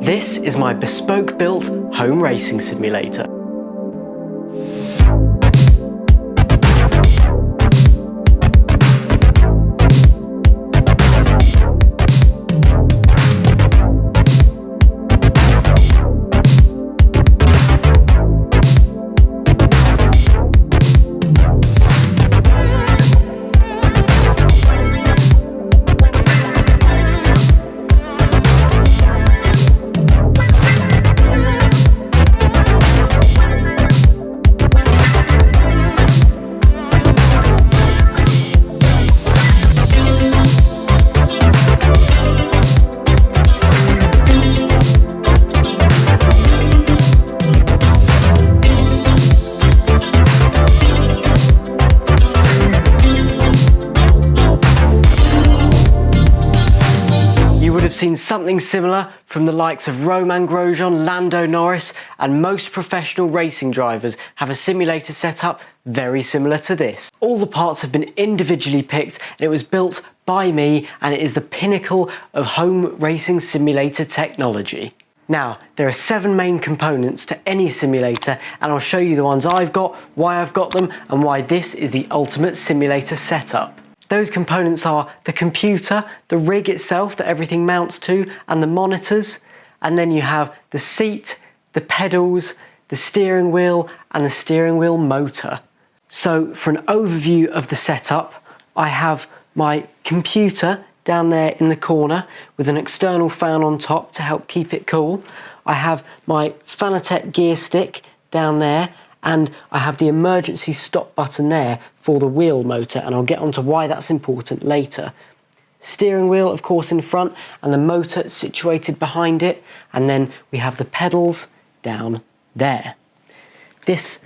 This is my bespoke built home racing simulator. Seen something similar from the likes of Romain Grosjean, Lando Norris, and most professional racing drivers have a simulator setup very similar to this. All the parts have been individually picked and it was built by me, and it is the pinnacle of home racing simulator technology. Now, there are 7 main components to any simulator, and I'll show you the ones I've got, why I've got them, and why this is the ultimate simulator setup. Those components are the computer, the rig itself that everything mounts to, and the monitors. And then you have the seat, the pedals, the steering wheel, and the steering wheel motor. So for an overview of the setup, I have my computer down there in the corner with an external fan on top to help keep it cool. I have my Fanatec gear stick down there, and I have the emergency stop button there for the wheel motor, and I'll get onto why that's important later. Steering wheel, of course, in front, and the motor situated behind it, and then we have the pedals down there. This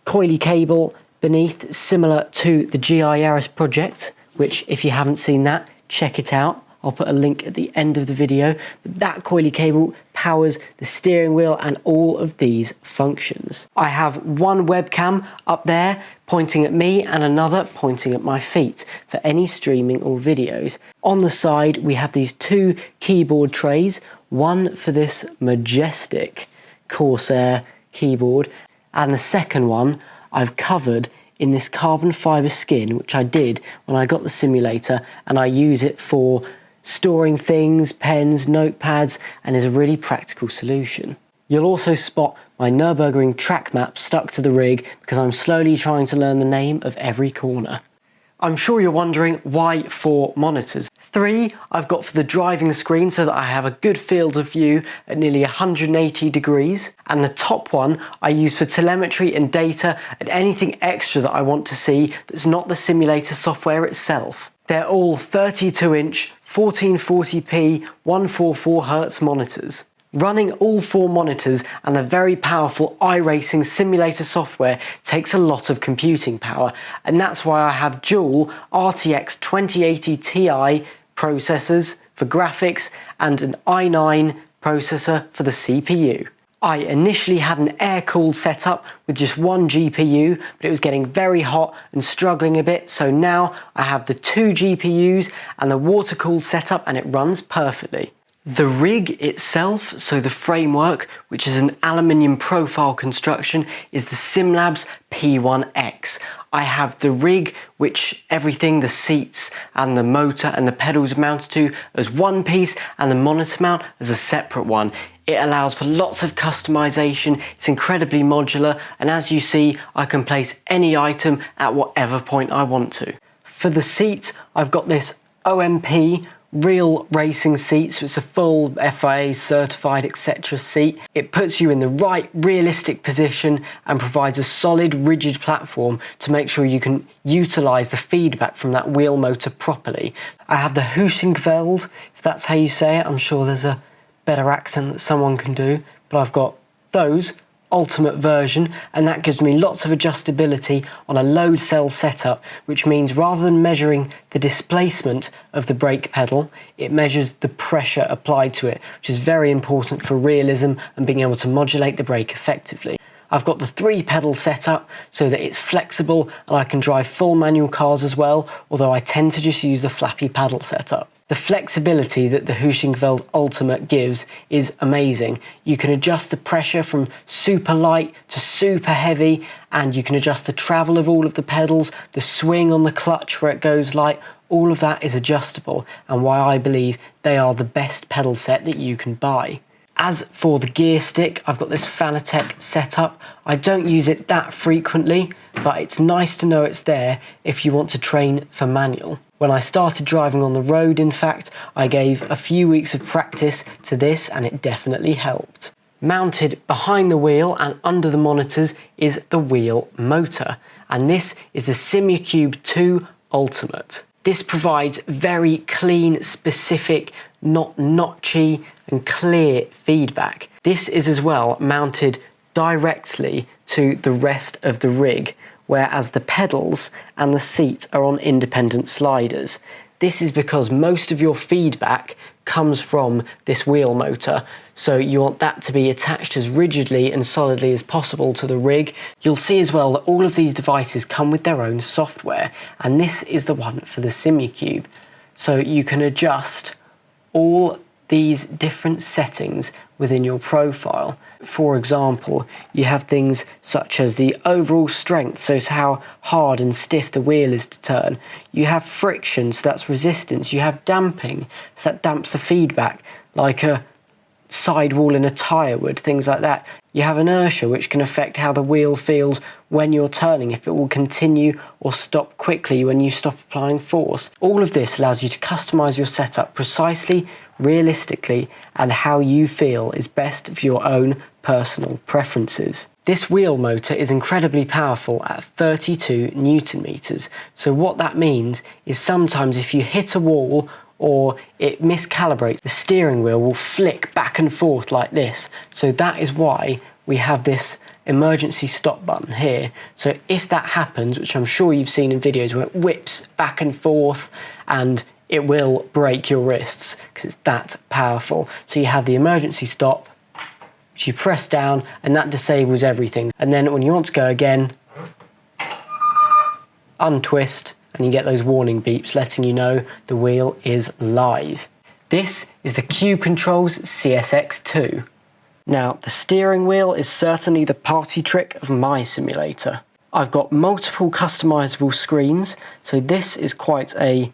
coily cable beneath, similar to the GI Yaris project, which if you haven't seen that, check it out. I'll put a link at the end of the video. But that coily cable powers the steering wheel and all of these functions. I have one webcam up there pointing at me and another pointing at my feet for any streaming or videos. On the side, we have these 2 keyboard trays, one for this majestic Corsair keyboard, and the second one I've covered in this carbon fibre skin, which I did when I got the simulator, and I use it for storing things, pens, notepads, and is a really practical solution. You'll also spot my Nürburgring track map stuck to the rig because I'm slowly trying to learn the name of every corner. I'm sure you're wondering why 4 monitors. 3 I've got for the driving screen so that I have a good field of view at nearly 180 degrees, and the top one I use for telemetry and data and anything extra that I want to see that's not the simulator software itself. They're all 32-inch 1440p 144Hz monitors. Running all 4 monitors and the very powerful iRacing simulator software takes a lot of computing power, and that's why I have dual RTX 2080 Ti processors for graphics and an i9 processor for the CPU. I initially had an air-cooled setup with just 1 GPU, but it was getting very hot and struggling a bit, so now I have the 2 GPUs and the water-cooled setup, and it runs perfectly. The rig itself, so the framework, which is an aluminium profile construction, is the SimLab P1-X. I have the rig, which everything, the seats and the motor and the pedals are mounted to, as one piece, and the monitor mount as a separate one. It allows for lots of customization, it's incredibly modular, and as you see, I can place any item at whatever point I want to. For the seat, I've got this OMP real racing seat, so it's a full FIA certified etc. seat. It puts you in the right realistic position and provides a solid rigid platform to make sure you can utilize the feedback from that wheel motor properly. I have the Heusinkveld, if that's how you say it. I'm sure there's a better accent that someone can do, but I've got those ultimate version, and that gives me lots of adjustability on a load cell setup, which means rather than measuring the displacement of the brake pedal, it measures the pressure applied to it, which is very important for realism and being able to modulate the brake effectively. I've got the 3 pedal setup so that it's flexible and I can drive full manual cars as well, although I tend to just use the flappy paddle setup. The flexibility that the Heusinkveld Ultimate gives is amazing. You can adjust the pressure from super light to super heavy, and you can adjust the travel of all of the pedals, the swing on the clutch where it goes light. All of that is adjustable, and why I believe they are the best pedal set that you can buy. As for the gear stick, I've got this Fanatec setup. I don't use it that frequently, but it's nice to know it's there if you want to train for manual. When I started driving on the road, in fact, I gave a few weeks of practice to this and it definitely helped. Mounted behind the wheel and under the monitors is the wheel motor, and this is the Simucube 2 Ultimate. This provides very clean, specific, not notchy and clear feedback. This is as well mounted directly to the rest of the rig, whereas the pedals and the seat are on independent sliders. This is because most of your feedback comes from this wheel motor, so you want that to be attached as rigidly and solidly as possible to the rig. You'll see as well that all of these devices come with their own software, and this is the one for the Simucube. So you can adjust all these different settings within your profile. For example, you have things such as the overall strength, so it's how hard and stiff the wheel is to turn. You have friction, so that's resistance. You have damping, so that damps the feedback, like a sidewall in a tyre would, things like that. You have inertia, which can affect how the wheel feels when you're turning, if it will continue or stop quickly when you stop applying force. All of this allows you to customise your setup precisely, realistically, and how you feel is best for your own personal preferences. This wheel motor is incredibly powerful at 32 Newton meters. So what that means is sometimes if you hit a wall or it miscalibrates, the steering wheel will flick back and forth like this. So that is why we have this emergency stop button here. So if that happens, which I'm sure you've seen in videos where it whips back and forth, and it will break your wrists because it's that powerful. So you have the emergency stop, which you press down, and that disables everything. And then when you want to go again, untwist, and you get those warning beeps letting you know the wheel is live. This is the Cube Controls CSX2. Now, the steering wheel is certainly the party trick of my simulator. I've got multiple customizable screens, so this is quite a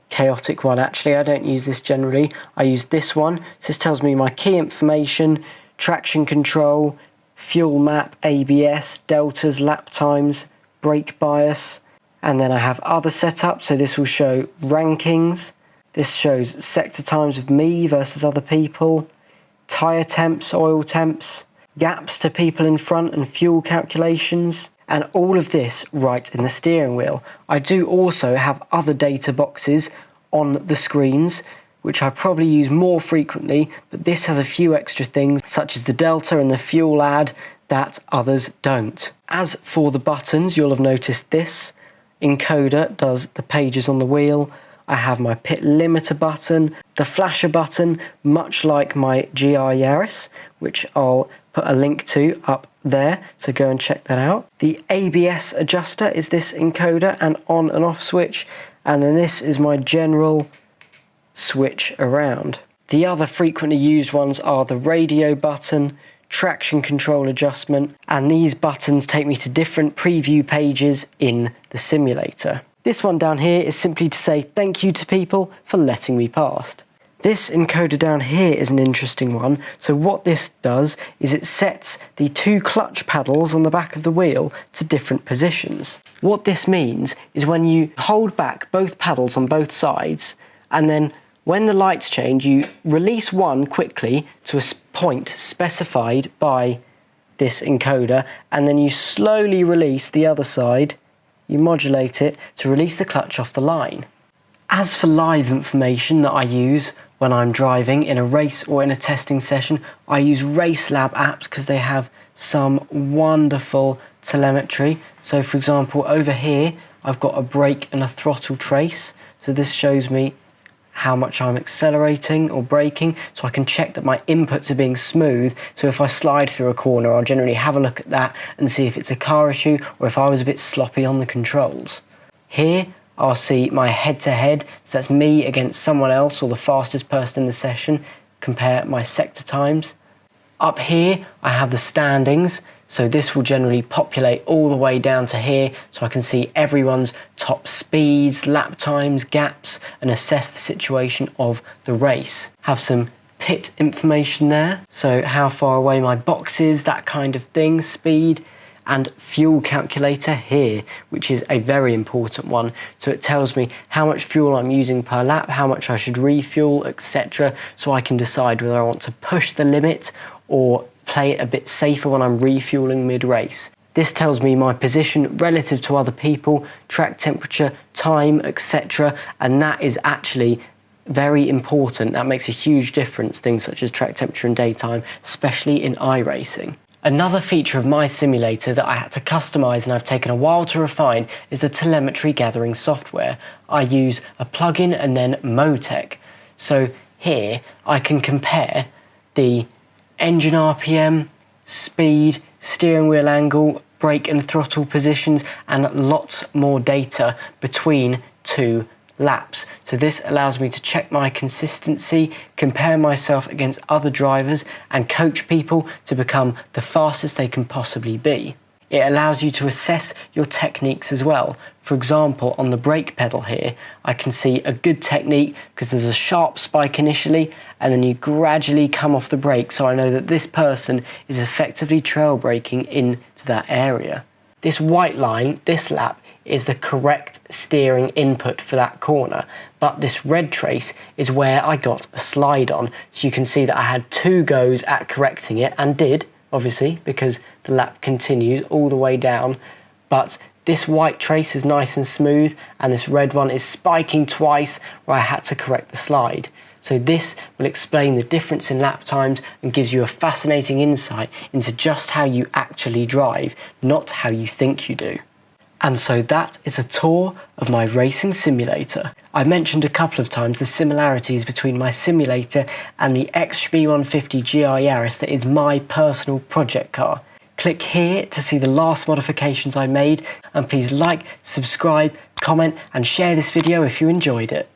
chaotic one actually. I don't use this generally. I use this one. So this tells me my key information, traction control, fuel map, ABS, deltas, lap times, brake bias, and then I have other setups. So this will show rankings. This shows sector times of me versus other people, tyre temps, oil temps, gaps to people in front and fuel calculations, and all of this right in the steering wheel. I do also have other data boxes on the screens, which I probably use more frequently, but this has a few extra things such as the delta and the fuel ad that others don't. As for the buttons, you'll have noticed this encoder does the pages on the wheel. I have my pit limiter button, the flasher button, much like my GR Yaris, which I'll put a link to up there, so go and check that out. The ABS adjuster is this encoder and on and off switch, and then this is my general switch around. The other frequently used ones are the radio button, traction control adjustment, and these buttons take me to different preview pages in the simulator. This one down here is simply to say thank you to people for letting me past. This encoder down here is an interesting one. So what this does is it sets the two clutch paddles on the back of the wheel to different positions. What this means is when you hold back both paddles on both sides, and then when the lights change, you release one quickly to a point specified by this encoder, and then you slowly release the other side. You modulate it to release the clutch off the line. As for live information that I use when I'm driving in a race or in a testing session, I use RaceLab apps because they have some wonderful telemetry. So for example, over here, I've got a brake and a throttle trace. So this shows me how much I'm accelerating or braking, so I can check that my inputs are being smooth. So if I slide through a corner, I'll generally have a look at that and see if it's a car issue or if I was a bit sloppy on the controls. Here I'll see my head-to-head, so that's me against someone else or the fastest person in the session, compare my sector times. Up here I have the standings, so this will generally populate all the way down to here so I can see everyone's top speeds, lap times, gaps, and assess the situation of the race. Have some pit information there, so how far away my box is, that kind of thing, speed, and fuel calculator here, which is a very important one. So it tells me how much fuel I'm using per lap, how much I should refuel, etc. So I can decide whether I want to push the limit or play it a bit safer when I'm refueling mid-race. This tells me my position relative to other people, track temperature, time, etc. And that is actually very important. That makes a huge difference, things such as track temperature and daytime, especially in iRacing. Another feature of my simulator that I had to customize and I've taken a while to refine is the telemetry gathering software. I use a plugin and then Motec. So here I can compare the engine RPM, speed, steering wheel angle, brake and throttle positions, and lots more data between two laps. So this allows me to check my consistency, compare myself against other drivers, and coach people to become the fastest they can possibly be. It allows you to assess your techniques as well. For example, on the brake pedal here, I can see a good technique because there's a sharp spike initially and then you gradually come off the brake, so I know that this person is effectively trail braking into that area. This white line, this lap, is the correct steering input for that corner, but this red trace is where I got a slide on. So you can see that I had 2 goes at correcting it, and did, obviously, because the lap continues all the way down, but this white trace is nice and smooth, and this red one is spiking twice where I had to correct the slide. So this will explain the difference in lap times and gives you a fascinating insight into just how you actually drive, not how you think you do. And so that is a tour of my racing simulator. I mentioned a couple of times the similarities between my simulator and the XB150 GR Yaris that is my personal project car. Click here to see the last modifications I made, and please like, subscribe, comment and share this video if you enjoyed it.